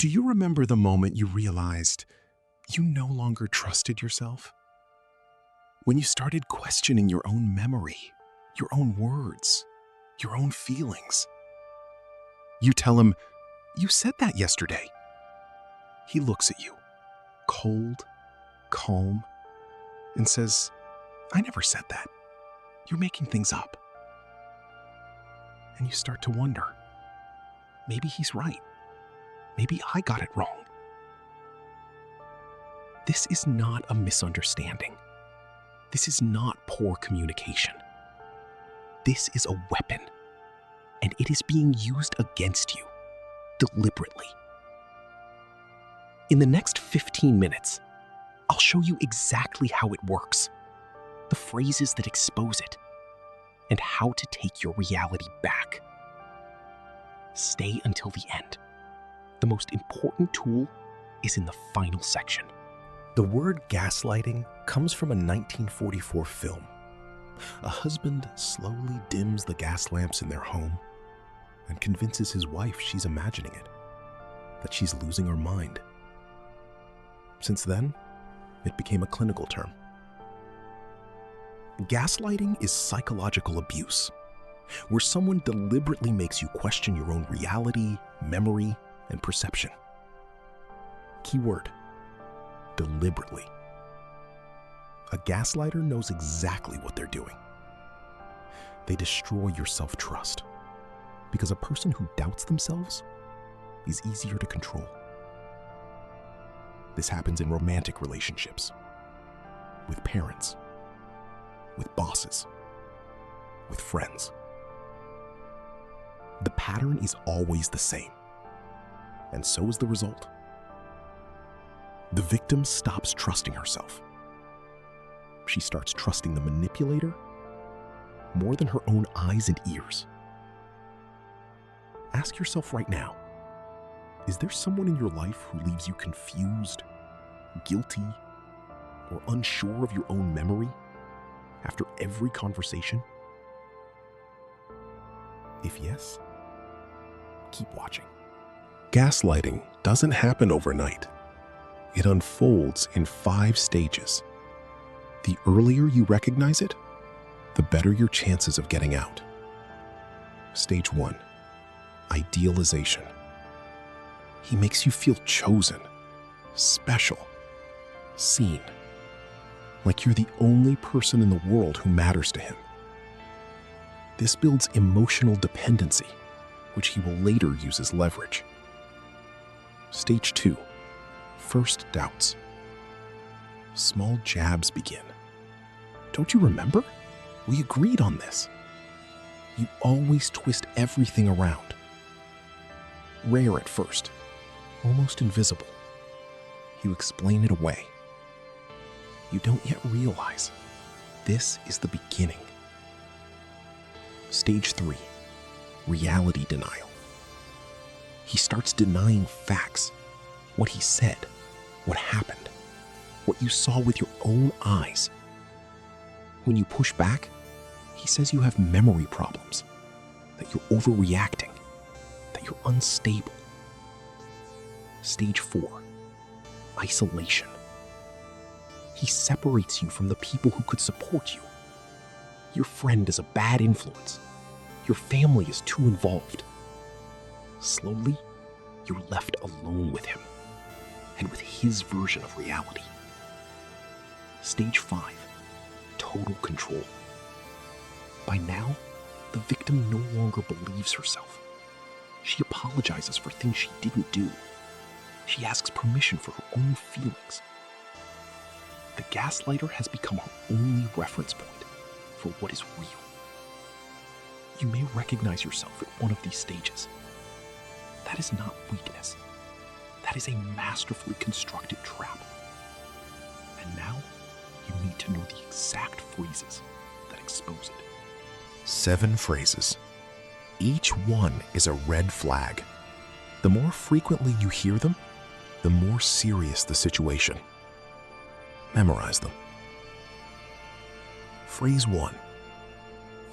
Do you remember the moment you realized you no longer trusted yourself? When you started questioning your own memory, your own words, your own feelings. You tell him, "You said that yesterday." He looks at you, cold, calm, and says, "I never said that. You're making things up." And you start to wonder, maybe he's right. Maybe I got it wrong. This is not a misunderstanding. This is not poor communication. This is a weapon, and it is being used against you, deliberately. In the next 15 minutes, I'll show you exactly how it works, the phrases that expose it, and how to take your reality back. Stay until the end. The most important tool is in the final section. The word gaslighting comes from a 1944 film. A husband slowly dims the gas lamps in their home and convinces his wife she's imagining it, that she's losing her mind. Since then, it became a clinical term. Gaslighting is psychological abuse, where someone deliberately makes you question your own reality, memory, and perception. Keyword: deliberately. A gaslighter knows exactly what they're doing. They destroy your self-trust, because a person who doubts themselves is easier to control. This happens in romantic relationships, with parents, with bosses, with friends. The pattern is always the same, and so is the result. The victim stops trusting herself. She starts trusting the manipulator more than her own eyes and ears. Ask yourself right now, is there someone in your life who leaves you confused, guilty, or unsure of your own memory after every conversation? If yes, keep watching. Gaslighting doesn't happen overnight. It unfolds in 5 stages. The earlier you recognize it, the better your chances of getting out. Stage 1, idealization. He makes you feel chosen, special, seen, like you're the only person in the world who matters to him. This builds emotional dependency, which he will later use as leverage. Stage 2, first doubts. Small jabs begin. Don't you remember? We agreed on this. You always twist everything around. Rare at first, almost invisible. You explain it away. You don't yet realize this is the beginning. Stage 3, reality denial. He starts denying facts, what he said, what happened, what you saw with your own eyes. When you push back, he says you have memory problems, that you're overreacting, that you're unstable. Stage 4, isolation. He separates you from the people who could support you. Your friend is a bad influence. Your family is too involved. Slowly, you're left alone with him and with his version of reality. Stage 5, total control. By now, the victim no longer believes herself. She apologizes for things she didn't do. She asks permission for her own feelings. The gaslighter has become her only reference point for what is real. You may recognize yourself at one of these stages. That is not weakness. That is a masterfully constructed trap. And now, you need to know the exact phrases that expose it. 7 phrases. Each one is a red flag. The more frequently you hear them, the more serious the situation. Memorize them. Phrase 1.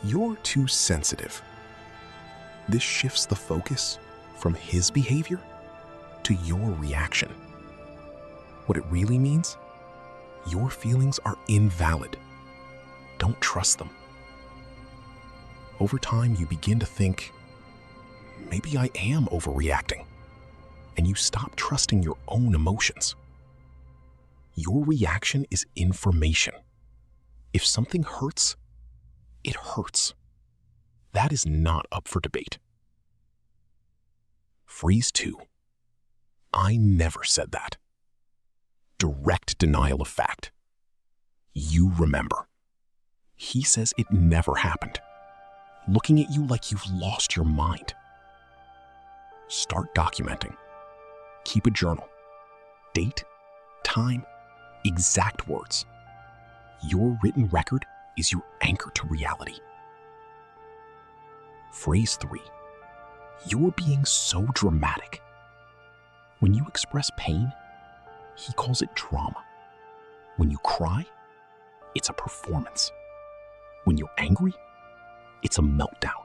You're too sensitive. This shifts the focus from his behavior to your reaction. What it really means? Your feelings are invalid. Don't trust them. Over time, you begin to think, maybe I am overreacting, and you stop trusting your own emotions. Your reaction is information. If something hurts, it hurts. That is not up for debate. Phrase 2. I never said that. Direct denial of fact. You remember. He says it never happened, looking at you like you've lost your mind. Start documenting. Keep a journal. Date, time, exact words. Your written record is your anchor to reality. Phrase 3. You're being so dramatic. When you express pain, he calls it drama. When you cry, it's a performance. When you're angry, it's a meltdown.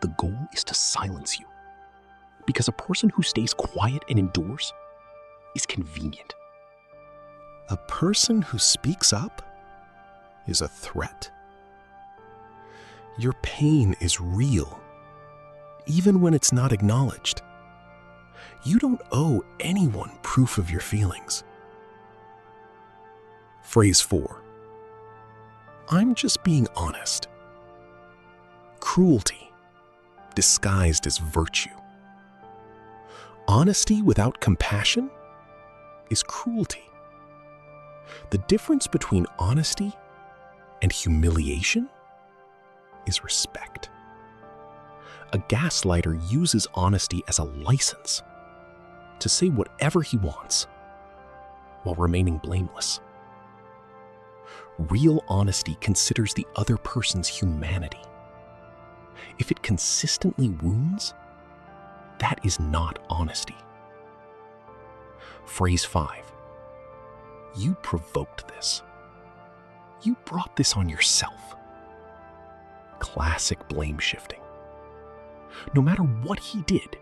The goal is to silence you, because a person who stays quiet and endures is convenient. A person who speaks up is a threat. Your pain is real, even when it's not acknowledged. You don't owe anyone proof of your feelings. Phrase 4. I'm just being honest. Cruelty, disguised as virtue. Honesty without compassion is cruelty. The difference between honesty and humiliation is respect. A gaslighter uses honesty as a license to say whatever he wants while remaining blameless. Real honesty considers the other person's humanity. If it consistently wounds, that is not honesty. Phrase 5. You provoked this. You brought this on yourself. Classic blame shifting. No matter what he did,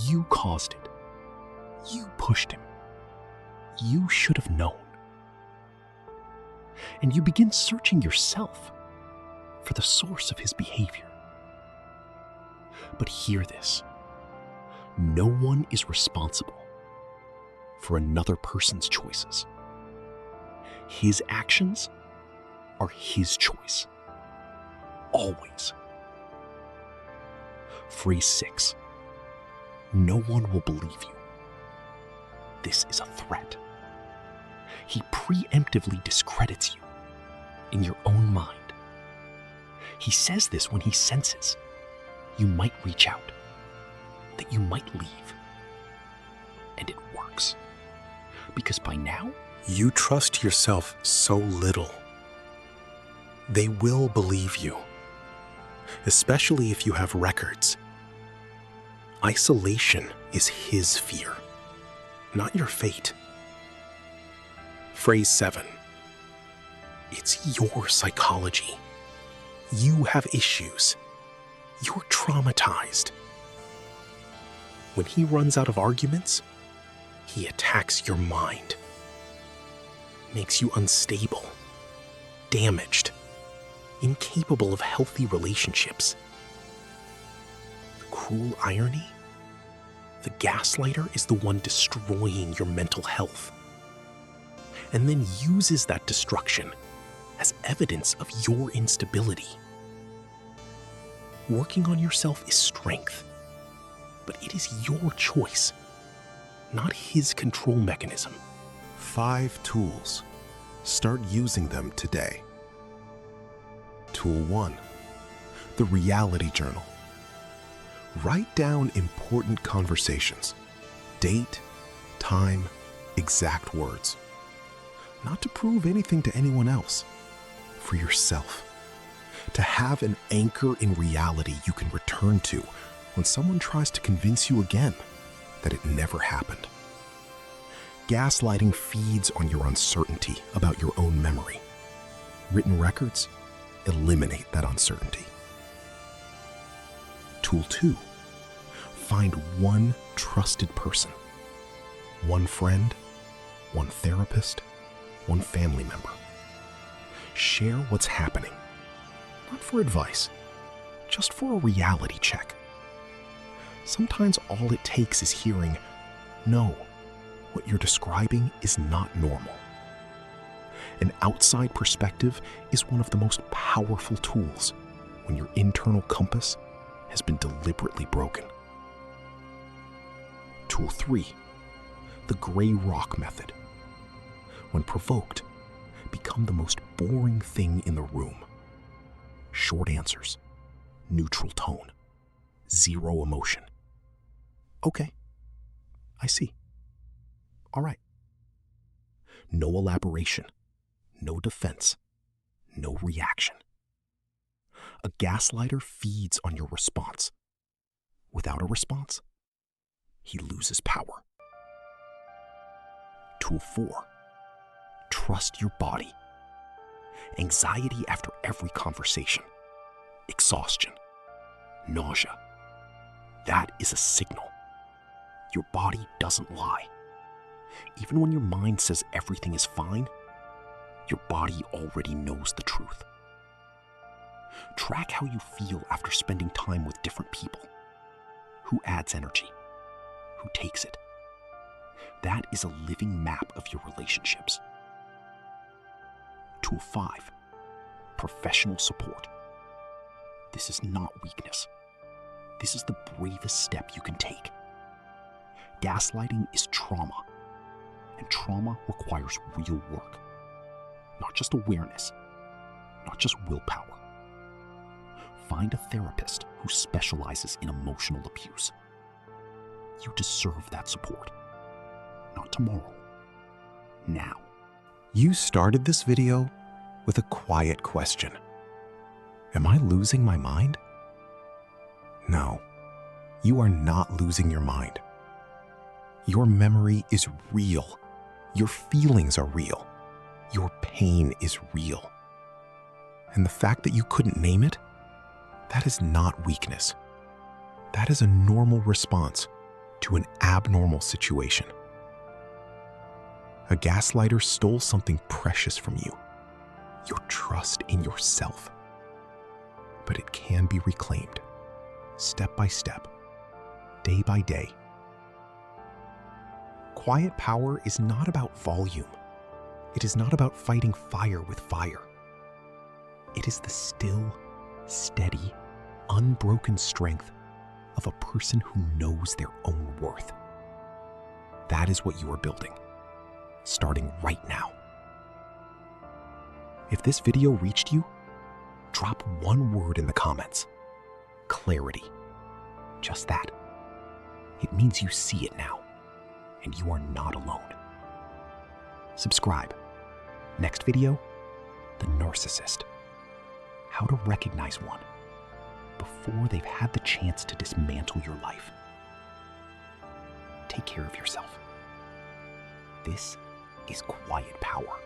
you caused it. You pushed him. You should have known. And you begin searching yourself for the source of his behavior. But hear this. No one is responsible for another person's choices. His actions are his choice. Always. Phrase 6. No one will believe you. This is a threat. He preemptively discredits you in your own mind. He says this when he senses you might reach out, that you might leave. And it works. Because by now, you trust yourself so little. They will believe you, especially if you have records. Isolation is his fear, not your fate. Phrase 7. It's your psychology. You have issues. You're traumatized. When he runs out of arguments, he attacks your mind, makes you unstable, damaged, incapable of healthy relationships. The cruel irony? The gaslighter is the one destroying your mental health, and then uses that destruction as evidence of your instability. Working on yourself is strength, but it is your choice, not his control mechanism. 5 tools. Start using them today. Tool 1. The Reality Journal. Write down important conversations. Date, time, exact words. Not to prove anything to anyone else. For yourself. To have an anchor in reality you can return to when someone tries to convince you again that it never happened. Gaslighting feeds on your uncertainty about your own memory. Written records eliminate that uncertainty. Tool 2. Find one trusted person, one friend, one therapist, one family member. Share what's happening, not for advice, just for a reality check. Sometimes all it takes is hearing, "No, what you're describing is not normal." An outside perspective is one of the most powerful tools when your internal compass has been deliberately broken. Tool 3, the gray rock method. When provoked, become the most boring thing in the room. Short answers, neutral tone, zero emotion. Okay, I see. All right. No elaboration, no defense, no reaction. A gaslighter feeds on your response. Without a response, he loses power. Tool 4, trust your body. Anxiety after every conversation, exhaustion, nausea. That is a signal. Your body doesn't lie. Even when your mind says everything is fine, your body already knows the truth. Track how you feel after spending time with different people. Who adds energy? Who takes it? That is a living map of your relationships. Tool 5, professional support. This is not weakness. This is the bravest step you can take. Gaslighting is trauma, and trauma requires real work. Not just awareness, not just willpower. Find a therapist who specializes in emotional abuse. You deserve that support. Not tomorrow, now. You started this video with a quiet question. Am I losing my mind? No, you are not losing your mind. Your memory is real. Your feelings are real. Your pain is real. And the fact that you couldn't name it, that is not weakness. That is a normal response to an abnormal situation. A gaslighter stole something precious from you, your trust in yourself. But it can be reclaimed, step by step, day by day. Quiet power is not about volume. It is not about fighting fire with fire. It is the still, steady, unbroken strength of a person who knows their own worth. That is what you are building, starting right now. If this video reached you, drop one word in the comments. Clarity. Just that. It means you see it now, and you are not alone. Subscribe. Next video, the narcissist. How to recognize one before they've had the chance to dismantle your life. Take care of yourself. This is quiet power.